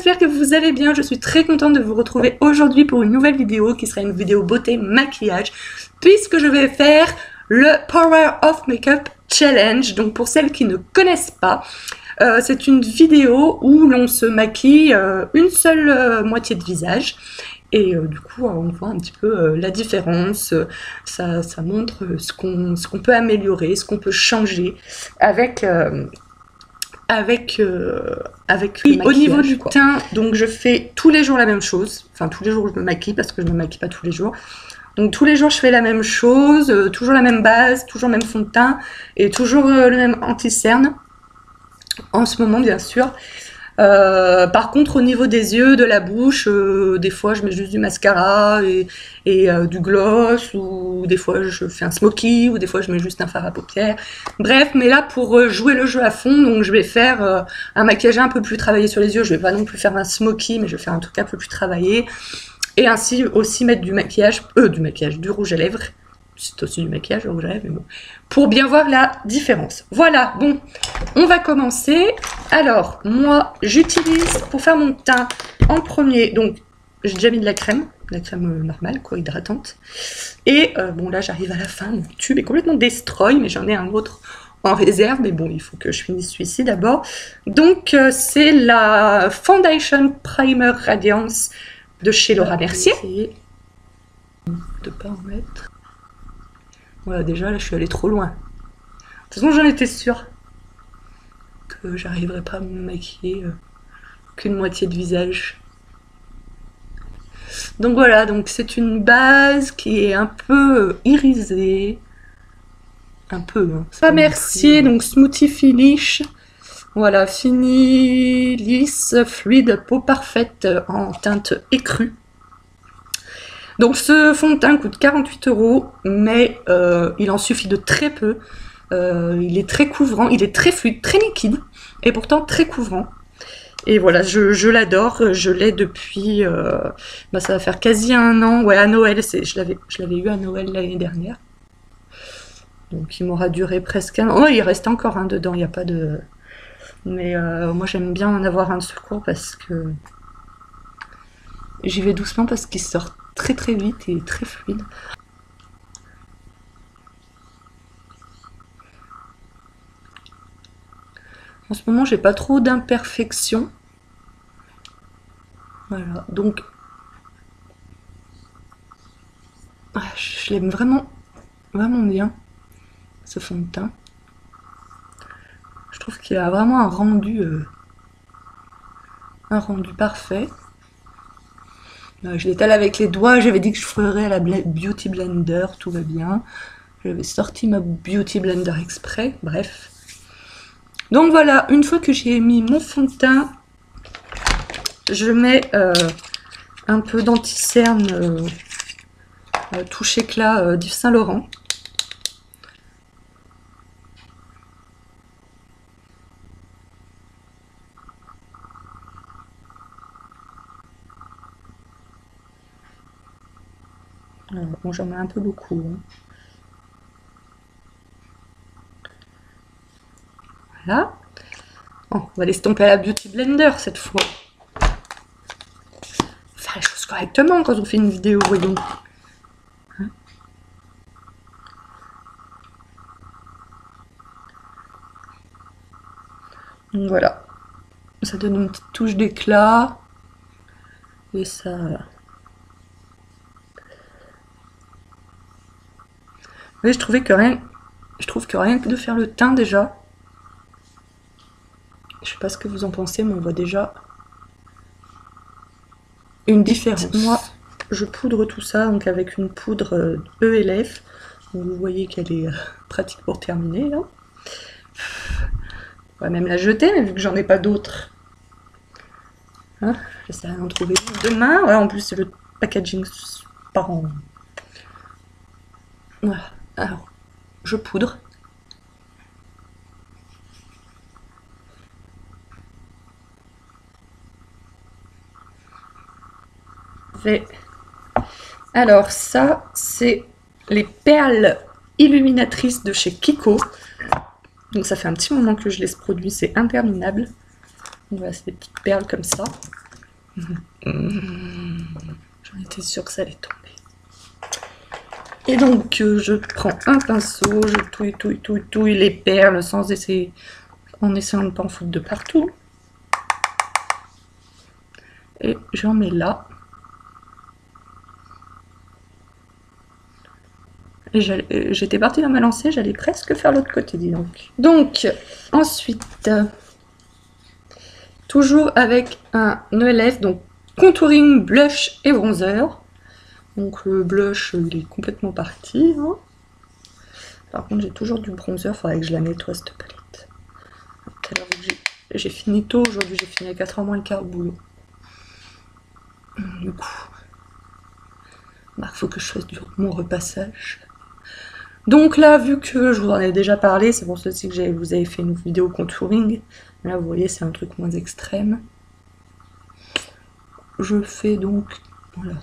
j'espère que vous allez bien. Je suis très contente de vous retrouver aujourd'hui pour une nouvelle vidéo qui sera une vidéo beauté maquillage, puisque je vais faire le Power of Makeup Challenge. Donc pour celles qui ne connaissent pas, c'est une vidéo où l'on se maquille une seule moitié de visage. Et du coup, on voit un petit peu la différence. Ça montre ce qu'on peut améliorer, ce qu'on peut changer avec oui, au niveau du teint. Donc je fais tous les jours la même chose. Enfin, tous les jours je me maquille parce que je ne me maquille pas tous les jours. Donc tous les jours je fais la même chose, toujours la même base, toujours le même fond de teint et toujours le même anti-cerne. En ce moment, bien sûr. Par contre, au niveau des yeux, de la bouche, des fois je mets juste du mascara et du gloss, ou des fois je fais un smoky, ou des fois je mets juste un fard à paupières. Bref, mais là pour jouer le jeu à fond, donc je vais faire un maquillage un peu plus travaillé sur les yeux. Je vais pas non plus faire un smoky, mais je vais faire un truc un peu plus travaillé. Et ainsi aussi mettre du maquillage, du rouge à lèvres. C'est aussi du maquillage, le rouge à lèvres, mais bon. Pour bien voir la différence. Voilà, bon, on va commencer. Alors, moi, j'utilise pour faire mon teint en premier, donc j'ai déjà mis de la crème normale, quoi, hydratante. Et bon, là, j'arrive à la fin, mon tube est complètement destroy, mais j'en ai un autre en réserve, mais bon, il faut que je finisse celui-ci d'abord. Donc, c'est la Foundation Primer Radiance de chez Laura Mercier. De pas en mettre. Voilà, déjà là je suis allée trop loin. De toute façon j'en étais sûre que j'arriverais pas à me maquiller qu'une moitié de visage. Donc voilà, donc c'est une base qui est un peu irisée. Un peu, hein. Pas Mercier, donc Smoothie Finish. Voilà, fini, lisse, fluide, peau parfaite en teinte écrue. Donc ce fond de teint coûte 48 €, mais il en suffit de très peu. Il est très couvrant, il est très fluide, très liquide, et pourtant très couvrant. Et voilà, je l'adore, je l'ai depuis, ça va faire quasi un an, ouais, à Noël, je l'avais eu à Noël l'année dernière. Donc il m'aura duré presque un an. Oh, il reste encore un dedans, il n'y a pas de... Mais moi j'aime bien en avoir un de secours parce que... J'y vais doucement parce qu'il sort très très vite et très fluide. En ce moment, j'ai pas trop d'imperfections. Voilà, donc je l'aime vraiment bien, ce fond de teint. Je trouve qu'il a vraiment un rendu parfait. Je l'étale avec les doigts, j'avais dit que je ferais à la Beauty Blender, tout va bien. J'avais sorti ma Beauty Blender exprès, bref. Donc voilà, une fois que j'ai mis mon fond de teint, je mets un peu d'anti-cerne touche éclat d'Yves Saint Laurent. Bon, j'en mets un peu beaucoup. Hein. Voilà. Bon, on va l'estomper à la Beauty Blender cette fois. Faire les choses correctement quand on fait une vidéo, voyons. Hein? Donc voilà. Ça donne une petite touche d'éclat. Et ça... Oui, je trouve que rien que de faire le teint déjà, je sais pas ce que vous en pensez, mais on voit déjà une différence. Moi, je poudre tout ça donc avec une poudre ELF. Donc, vous voyez qu'elle est pratique pour terminer là. On va même la jeter, mais vu que j'en ai pas d'autres, hein, j'essaierai d'en trouver demain. Ouais, en plus le packaging part en... Voilà. Alors, je poudre. Alors ça, c'est les perles illuminatrices de chez Kiko. Donc ça fait un petit moment que je les produis, c'est interminable. Donc voilà, c'est des petites perles comme ça. J'en étais sûre que ça allait tomber. Et donc, je prends un pinceau, je touille les perles sans essayer, en essayant de ne pas en foutre de partout. Et j'en mets là. Et j'étais partie dans ma lancée, j'allais presque faire l'autre côté, dis donc. Donc, ensuite, toujours avec un ELF, donc contouring, blush et bronzer. Donc le blush, il est complètement parti. Hein. Par contre, j'ai toujours du bronzer, il faudrait que je la nettoie cette palette. Tout à l'heure, j'ai fini tôt, aujourd'hui j'ai fini à 4h moins le quart de boulot. Du coup, il faut que je fasse mon repassage. Donc là, vu que je vous en ai déjà parlé, c'est pour ceci que je vous avais fait une vidéo contouring. Là, vous voyez, c'est un truc moins extrême. Je fais donc, voilà.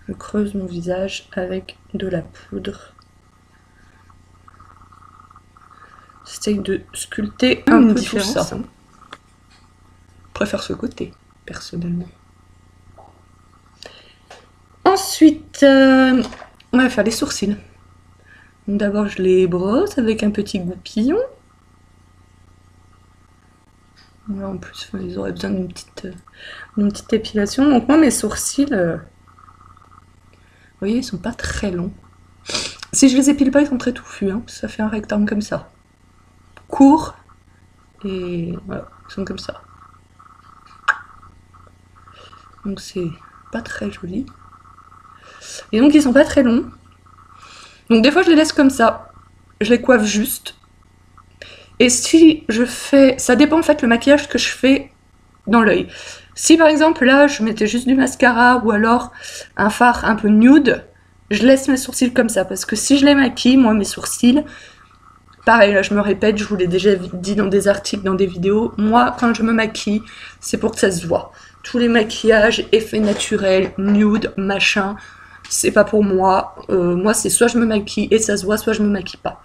Je creuse mon visage avec de la poudre. J'essaye de sculpter un peu tout ça. Je préfère ce côté, personnellement. Ensuite, on va faire les sourcils. D'abord, je les brosse avec un petit goupillon. Là, en plus, ils auraient besoin d'une petite épilation. Donc moi, mes sourcils, vous voyez, ils sont pas très longs. Si je les épile pas, ils sont très touffus. Hein. Ça fait un rectangle comme ça. Court. Et voilà, ils sont comme ça. Donc c'est pas très joli. Et donc ils sont pas très longs. Donc des fois je les laisse comme ça. Je les coiffe juste. Et si je fais... Ça dépend en fait le maquillage que je fais dans l'œil. Si par exemple là je mettais juste du mascara ou alors un fard un peu nude, je laisse mes sourcils comme ça. Parce que si je les maquille, moi mes sourcils... Pareil, là je me répète, je vous l'ai déjà dit dans des articles, dans des vidéos. Moi quand je me maquille, c'est pour que ça se voit. Tous les maquillages, effets naturels, nude, machin, c'est pas pour moi. Moi, c'est soit je me maquille et ça se voit, soit je me maquille pas.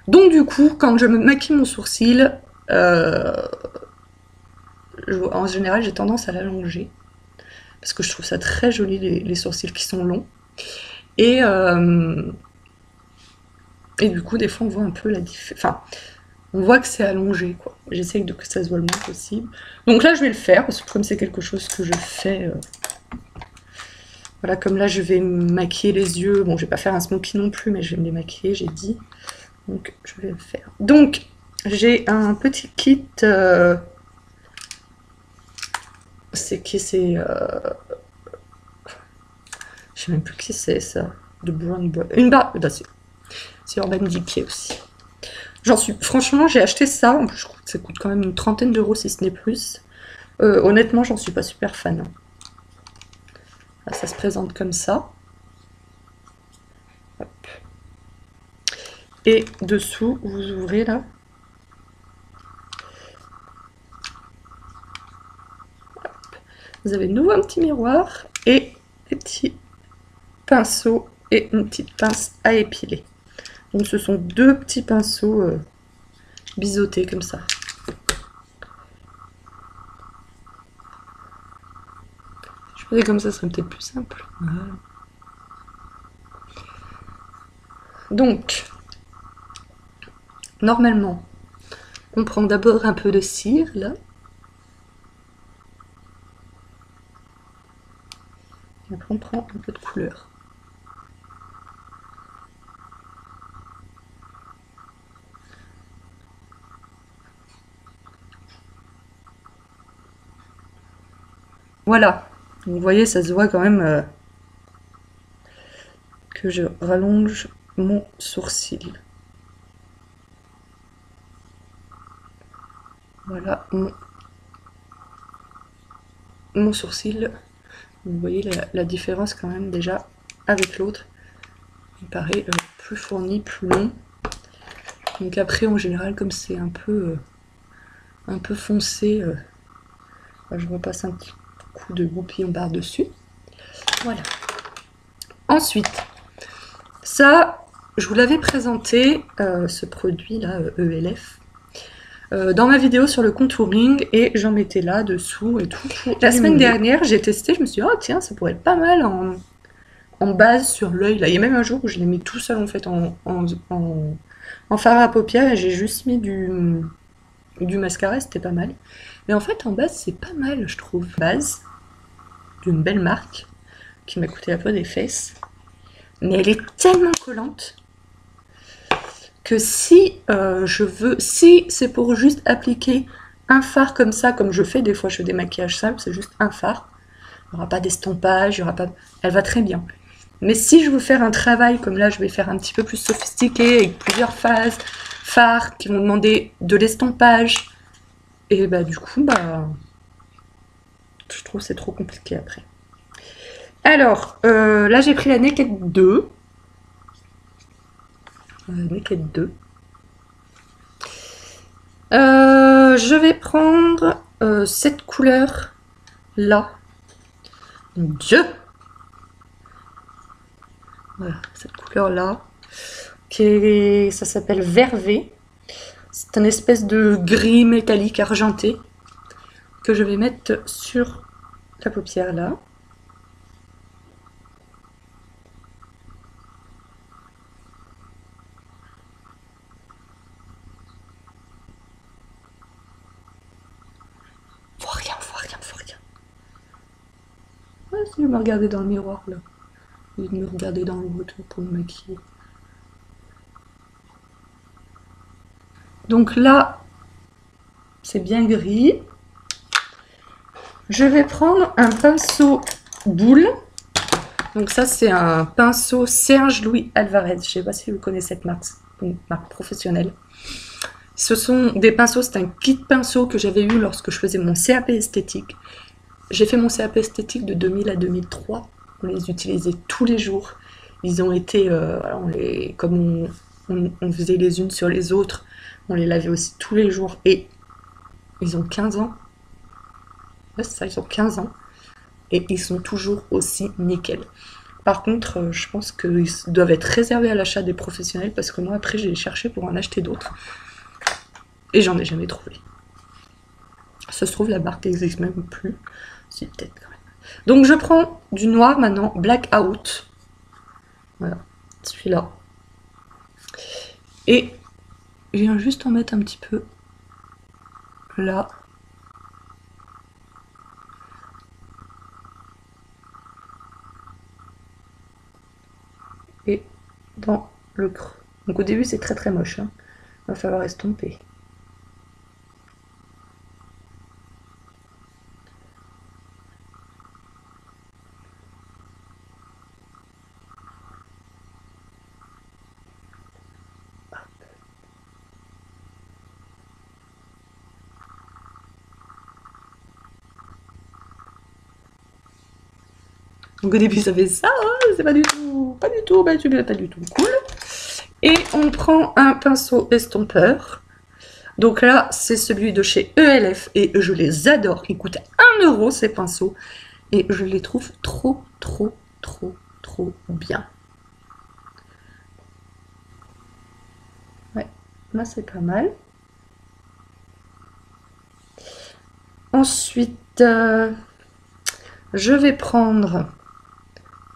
Donc du coup, quand je me maquille mon sourcil, en général, j'ai tendance à l'allonger. Parce que je trouve ça très joli, les sourcils qui sont longs. Et du coup, des fois, on voit un peu la différence. Enfin, on voit que c'est allongé, quoi. J'essaye que ça se voit le moins possible. Donc là, je vais le faire, parce que comme c'est quelque chose que je fais... Voilà, comme là, je vais me maquiller les yeux. Bon, je vais pas faire un smoky non plus, mais je vais me les maquiller, j'ai dit. Donc, je vais le faire. Donc, j'ai un petit kit... C'est qui c'est... Je sais même plus qui c'est, ça. De Brown Boy. Une barre... Bah, c'est Urban Decay aussi. Franchement, j'ai acheté ça. En plus, je crois que ça coûte quand même une trentaine d'euros si ce n'est plus. Honnêtement, j'en suis pas super fan. Là, ça se présente comme ça. Hop. Et dessous, vous ouvrez là. Hop. Vous avez de nouveau un petit miroir et des petits pinceaux et une petite pince à épiler. Donc ce sont deux petits pinceaux biseautés comme ça. Je faisais comme ça serait peut-être plus simple. Voilà. Donc, normalement, on prend d'abord un peu de cire, là. Et après on prend un peu de couleur. Voilà, vous voyez, ça se voit quand même que je rallonge mon sourcil. Voilà mon sourcil. Vous voyez la différence quand même déjà avec l'autre. Il paraît plus fourni, plus long. Donc après, en général, comme c'est un peu foncé, je repasse un petit coup de goupillon par-dessus. Voilà. Ensuite, ça, je vous l'avais présenté, ce produit-là, ELF, dans ma vidéo sur le contouring, et j'en mettais là dessous et tout. La semaine dernière, j'ai testé, je me suis dit, oh tiens, ça pourrait être pas mal en base sur l'œil. Là, il y a même un jour où je l'ai mis tout seul en fait en fard à paupières, et j'ai juste mis du mascara, c'était pas mal. Mais en fait, en base, c'est pas mal, je trouve. Base d'une belle marque qui m'a coûté un peu des fesses, mais elle est tellement collante que si si c'est pour juste appliquer un fard comme ça, comme je fais des fois, je fais des maquillages simples, c'est juste un fard, il n'y aura pas d'estompage, il y aura pas, elle va très bien. Mais si je veux faire un travail comme là, je vais faire un petit peu plus sophistiqué avec plusieurs fards qui vont demander de l'estompage, et bah du coup je trouve que c'est trop compliqué après. Alors là j'ai pris la Naked 2. Naked 2. Je vais prendre cette couleur là. Mon Dieu! Voilà, cette couleur là. Ça s'appelle Vervé. C'est une espèce de gris métallique argenté que je vais mettre sur la paupière là. Ouais, si je me regardais dans le miroir là. Et de me regarder dans l'autre pour me maquiller. Donc là, c'est bien gris. Je vais prendre un pinceau boule. Donc ça, c'est un pinceau Serge Louis Alvarez. Je ne sais pas si vous connaissez cette marque, une marque professionnelle. Ce sont des pinceaux, c'est un kit pinceau que j'avais eu lorsque je faisais mon CAP esthétique. J'ai fait mon CAP esthétique de 2000 à 2003. On les utilisait tous les jours. Ils ont été, comme on faisait les unes sur les autres, on les lavait aussi tous les jours. Et ils ont 15 ans. Ouais, c'est ça, ils ont 15 ans. Et ils sont toujours aussi nickel. Par contre, je pense qu'ils doivent être réservés à l'achat des professionnels, parce que moi, après, j'ai cherché pour en acheter d'autres. Et j'en ai jamais trouvé. Ça se trouve, la marque n'existe même plus. Si, peut-être quand même. Donc, je prends du noir maintenant, Blackout. Voilà, celui-là. Et je viens juste en mettre un petit peu là. Et dans le creux. Donc au début c'est très très moche, hein. Il va falloir estomper. Donc au début ça fait ça, hein, c'est pas du tout cool. Et on prend un pinceau estompeur. Donc là, c'est celui de chez ELF et je les adore. Ils coûtent 1 € ces pinceaux et je les trouve trop bien. Ouais, là c'est pas mal. Ensuite, je vais prendre...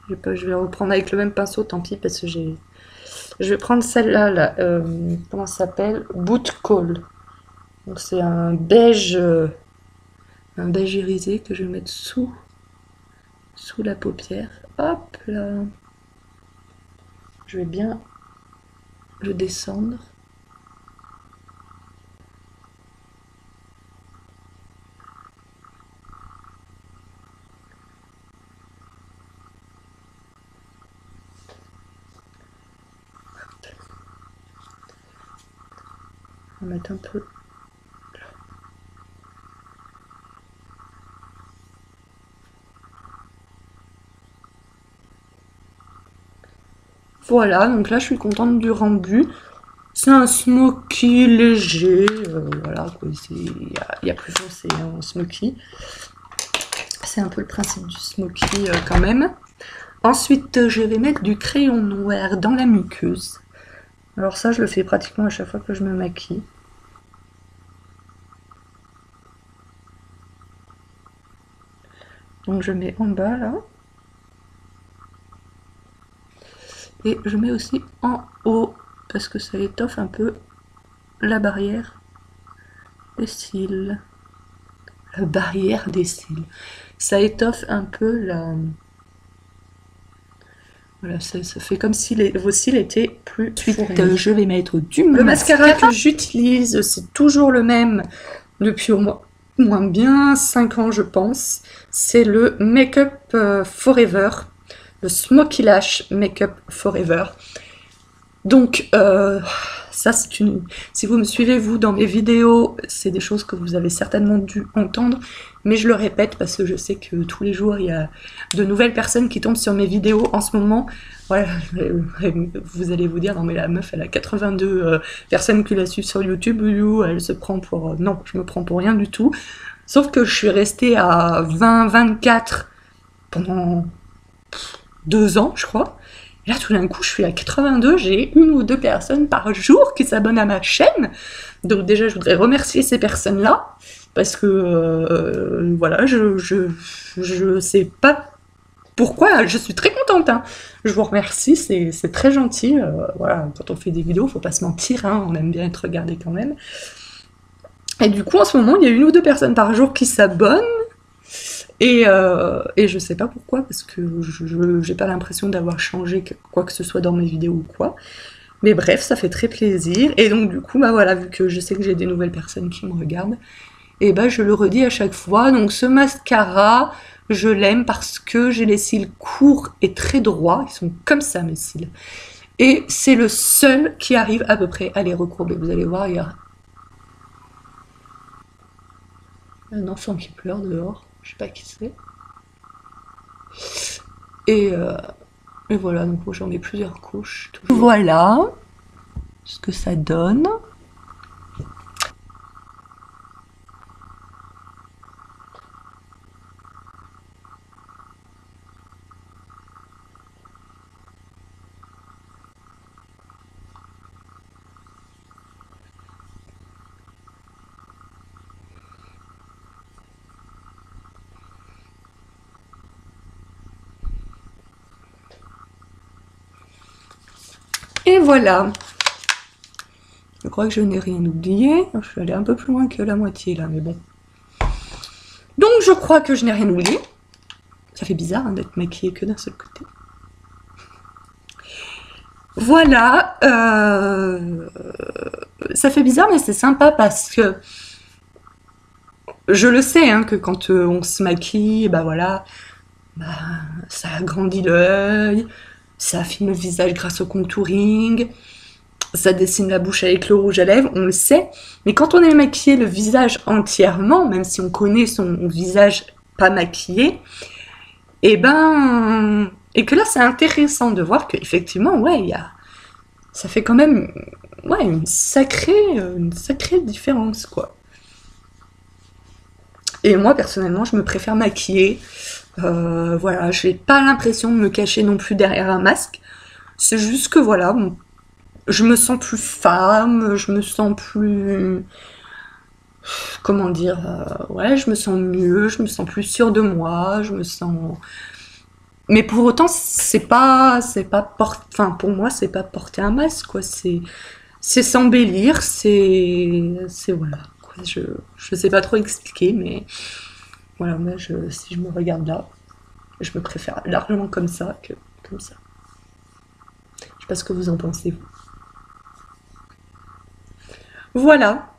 Je vais reprendre avec le même pinceau, tant pis, parce que je vais prendre celle-là, là, comment ça s'appelle? Boot Call. Donc c'est un beige irisé que je vais mettre sous la paupière. Hop là. Je vais bien le descendre. On va mettre un peu. Voilà, donc là je suis contente du rendu. C'est un smoky léger, voilà, il y a plus foncé en smoky. C'est un peu le principe du smoky quand même. Ensuite, je vais mettre du crayon noir dans la muqueuse. Alors ça, je le fais pratiquement à chaque fois que je me maquille. Donc je mets en bas là. Et je mets aussi en haut, parce que ça étoffe un peu la barrière des cils. La barrière des cils. Ça étoffe un peu la... Voilà, ça fait comme si vos cils étaient plus fournis. Je vais mettre le mascara que j'utilise, c'est toujours le même depuis au moins bien 5 ans je pense. C'est le Make Up Forever. Le Smoky Lash Make Up Forever. Donc, ça c'est une... Si vous me suivez, vous, dans mes vidéos, c'est des choses que vous avez certainement dû entendre, mais je le répète parce que je sais que tous les jours, il y a de nouvelles personnes qui tombent sur mes vidéos en ce moment. Voilà, vous allez vous dire, non mais la meuf, elle a 82 personnes qui la suivent sur YouTube, elle se prend pour... non, je me prends pour rien du tout. Sauf que je suis restée à 20-24 pendant 2 ans, je crois. Et là, tout d'un coup, je suis à 82, j'ai 1 ou 2 personnes par jour qui s'abonnent à ma chaîne. Donc déjà, je voudrais remercier ces personnes-là, parce que, voilà, je sais pas pourquoi, je suis très contente, hein. Je vous remercie, c'est très gentil. Voilà, quand on fait des vidéos, faut pas se mentir, hein, on aime bien être regardé quand même. Et du coup, en ce moment, il y a 1 ou 2 personnes par jour qui s'abonnent. Et je sais pas pourquoi, parce que j'ai pas l'impression d'avoir changé quoi que ce soit dans mes vidéos ou quoi. Mais bref, ça fait très plaisir. Et donc du coup, bah voilà, vu que je sais que j'ai des nouvelles personnes qui me regardent, et bah je le redis à chaque fois. Donc ce mascara, je l'aime parce que j'ai les cils courts et très droits. Ils sont comme ça, mes cils. Et c'est le seul qui arrive à peu près à les recourber. Vous allez voir, il y a un enfant qui pleure dehors. Je sais pas qui c'est. Et voilà, donc j'en mets plusieurs couches. Toujours. Voilà ce que ça donne. Et voilà. Je crois que je n'ai rien oublié. Je suis allée un peu plus loin que la moitié là, mais bon. Donc je crois que je n'ai rien oublié. Ça fait bizarre hein, d'être maquillée que d'un seul côté. Voilà. Ça fait bizarre, mais c'est sympa parce que je le sais hein, que quand on se maquille, bah voilà, bah, ça agrandit l'œil, ça affine le visage grâce au contouring, ça dessine la bouche avec le rouge à lèvres, on le sait. Mais quand on est maquillé le visage entièrement, même si on connaît son visage pas maquillé, et que là c'est intéressant de voir qu'effectivement, ouais, ça fait quand même ouais, une sacrée différence, quoi. Et moi, personnellement, je me préfère maquiller. Voilà, j'ai pas l'impression de me cacher non plus derrière un masque. C'est juste que, voilà, je me sens plus femme, je me sens plus... Comment dire, ouais, je me sens mieux, je me sens plus sûre de moi, je me sens... Mais pour autant, enfin, pour moi, c'est pas porter un masque, quoi. C'est s'embellir, voilà. Quoi. Je sais pas trop expliquer, mais voilà, moi, si je me regarde là, je me préfère largement comme ça que comme ça. Je sais pas ce que vous en pensez, vous. Voilà.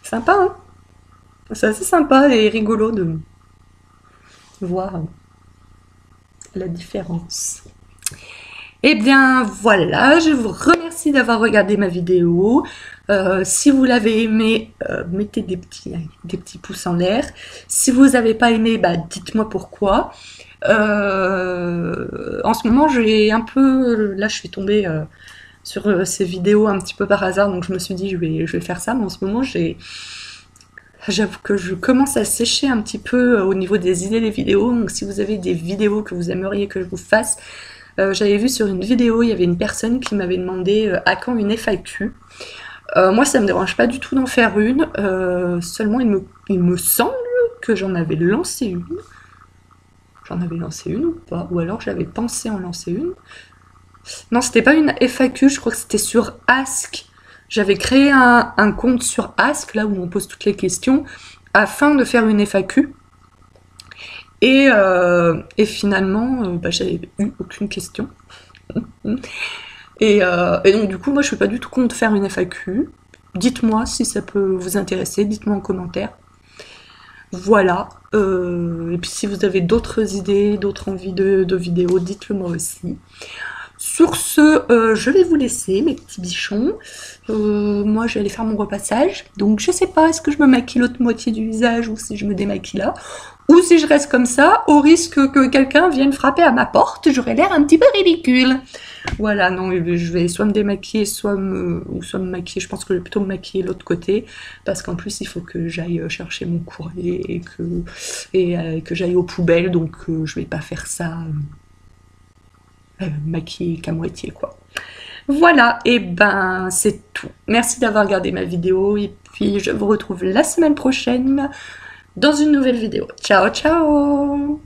Sympa, hein? C'est assez sympa et rigolo de voir la différence. Et bien voilà, je vous remercie d'avoir regardé ma vidéo. Si vous l'avez aimé, mettez des petits pouces en l'air. Si vous n'avez pas aimé, bah, dites-moi pourquoi. En ce moment, j'ai un peu... Là, je suis tombée sur ces vidéos un petit peu par hasard, donc je me suis dit, je vais faire ça. Mais en ce moment, J'avoue que je commence à sécher un petit peu au niveau des idées des vidéos, donc si vous avez des vidéos que vous aimeriez que je vous fasse, j'avais vu sur une vidéo, il y avait une personne qui m'avait demandé à quand une FAQ. Moi ça me dérange pas du tout d'en faire une, seulement il me semble que j'en avais lancé une. J'en avais lancé une ou pas? Ou alors j'avais pensé en lancer une. Non, c'était pas une FAQ, je crois que c'était sur Ask. J'avais créé un compte sur Ask, là où on pose toutes les questions, afin de faire une FAQ. Et finalement, bah, j'avais eu aucune question. Et donc du coup, moi je suis pas du tout contre faire une FAQ. Dites-moi si ça peut vous intéresser, dites-moi en commentaire. Voilà. Et puis si vous avez d'autres idées, d'autres envies de vidéos, dites-le moi aussi. Sur ce, je vais vous laisser, mes petits bichons. Moi, je vais aller faire mon repassage. Donc, je sais pas, est-ce que je me maquille l'autre moitié du visage ou si je me démaquille là. Ou si je reste comme ça, au risque que quelqu'un vienne frapper à ma porte, j'aurais l'air un petit peu ridicule. Voilà, non, je vais soit me démaquiller, soit me maquiller. Je pense que je vais plutôt me maquiller l'autre côté. Parce qu'en plus, il faut que j'aille chercher mon courrier et que j'aille aux poubelles. Donc, je vais pas faire ça... maquillée qu'à moitié quoi. Voilà, et ben c'est tout. Merci d'avoir regardé ma vidéo et puis je vous retrouve la semaine prochaine dans une nouvelle vidéo. Ciao ciao.